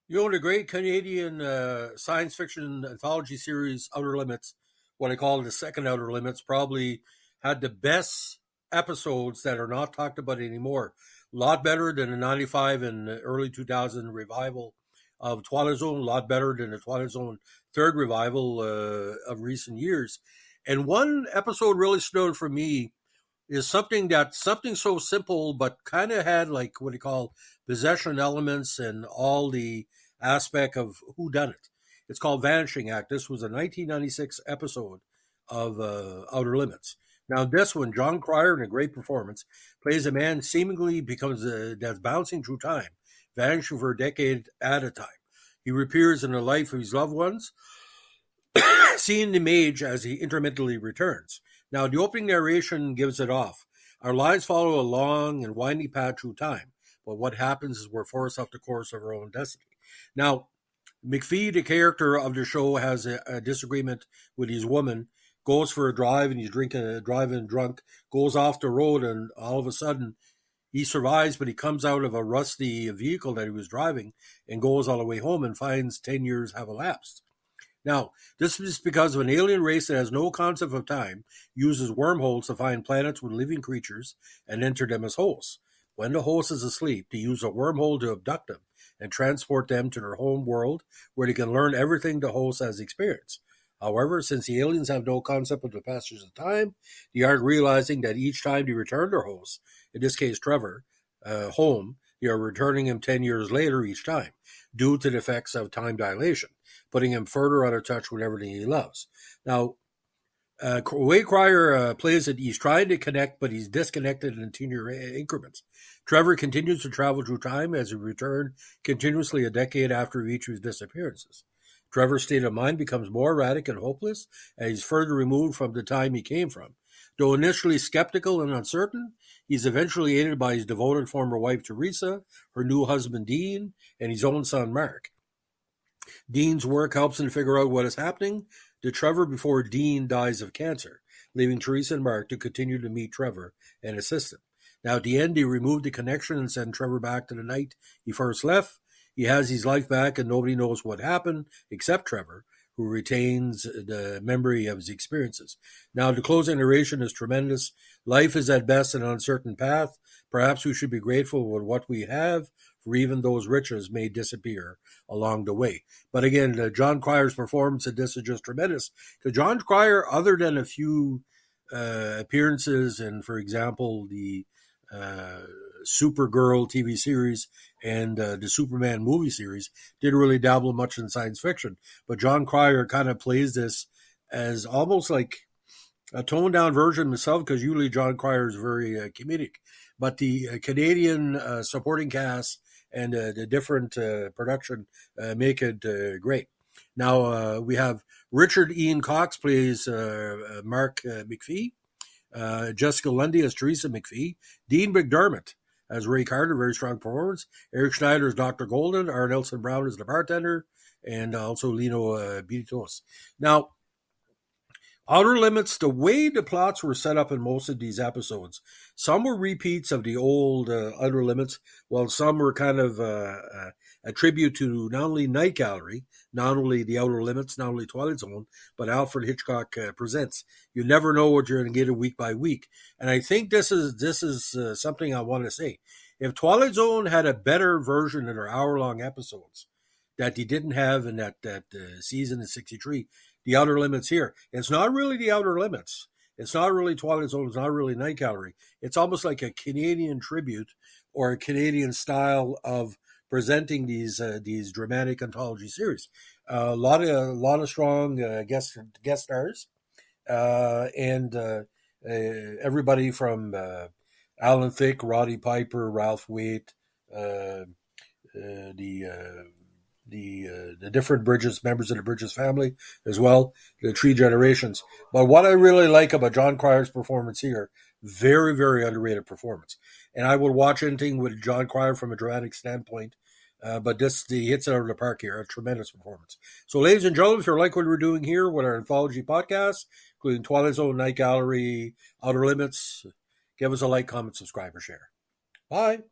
You know, the great Canadian science fiction anthology series, Outer Limits, what I call the second Outer Limits, probably had the best episodes that are not talked about anymore. A lot better than the 95 and early 2000 revival of Twilight Zone, a lot better than the Twilight Zone third revival of recent years. And one episode really stood out for me is something so simple but kind of had like what you call possession elements and all the aspect of who done it. It's called Vanishing Act. This was a 1996 episode of Outer Limits. Now, this one, Jon Cryer, in a great performance, plays a man seemingly becomes that's bouncing through time, vanishing for a decade at a time. He reappears in the life of his loved ones, seeing the mage as he intermittently returns. Now, the opening narration gives it off. Our lives follow a long and winding path through time, but what happens is we're forced off the course of our own destiny. Now, McPhee, the character of the show, has a disagreement with his woman, goes for a drive, and he's driving drunk, goes off the road, and all of a sudden he survives, but he comes out of a rusty vehicle that he was driving and goes all the way home and finds 10 years have elapsed. Now, this is because of an alien race that has no concept of time, uses wormholes to find planets with living creatures and enter them as hosts. When the host is asleep, they use a wormhole to abduct them and transport them to their home world where they can learn everything the host has experienced. However, since the aliens have no concept of the passage of time, they aren't realizing that each time they return their host, in this case Trevor, home, they are returning him 10 years later each time, due to the effects of time dilation, putting him further out of touch with everything he loves. Now, the way Cryer plays it, he's trying to connect, but he's disconnected in 10-year increments. Trevor continues to travel through time as he returns continuously a decade after each of his disappearances. Trevor's state of mind becomes more erratic and hopeless as he's further removed from the time he came from. Though initially skeptical and uncertain, he's eventually aided by his devoted former wife Teresa, her new husband Dean, and his own son Mark. Dean's work helps him figure out what is happening to Trevor before Dean dies of cancer, leaving Teresa and Mark to continue to meet Trevor and assist him. Now, at the end, they remove the connection and send Trevor back to the night he first left. He has his life back, and nobody knows what happened except Trevor, who retains the memory of his experiences. Now, the closing narration is tremendous. Life is at best an uncertain path. Perhaps we should be grateful with what we have, for even those riches may disappear along the way. But again, Jon Cryer's performance in this is just tremendous. Because Jon Cryer, other than a few appearances in, for example, the Supergirl TV series and the Superman movie series, didn't really dabble much in science fiction. But Jon Cryer kind of plays this as almost like a toned down version of himself, because usually Jon Cryer is very comedic. But the Canadian supporting cast and the different production make it great. Now we have Richard Ian Cox plays Mark McPhee, Jessica Lundy as Teresa McPhee, Dean McDermott as Ray Carter, very strong performance, Eric Schneider as Dr. Golden, R. Nelson Brown as the bartender, and also Lino Biritos. Now, Outer Limits, the way the plots were set up in most of these episodes, some were repeats of the old Outer Limits, while some were kind of a tribute to not only Night Gallery, not only the Outer Limits, not only Twilight Zone, but Alfred Hitchcock Presents. You never know what you're going to get week by week, and I think this is something I want to say. If Twilight Zone had a better version of their hour-long episodes that they didn't have in that season in '63. The Outer Limits here. It's not really the Outer Limits. It's not really Twilight Zone. It's not really Night Gallery. It's almost like a Canadian tribute or a Canadian style of presenting these dramatic anthology series. A lot of strong guest stars, and everybody from Alan Thicke, Roddy Piper, Ralph Waite, the different Bridges members of the Bridges family as well, the three generations. But what I really like about Jon Cryer's performance here, very, very underrated performance. And I would watch anything with Jon Cryer from a dramatic standpoint. But he hits it out of the park here. A tremendous performance. So, ladies and gentlemen, if you like what we're doing here with our anthology podcast, including Twilight Zone, Night Gallery, Outer Limits, give us a like, comment, subscribe, or share. Bye.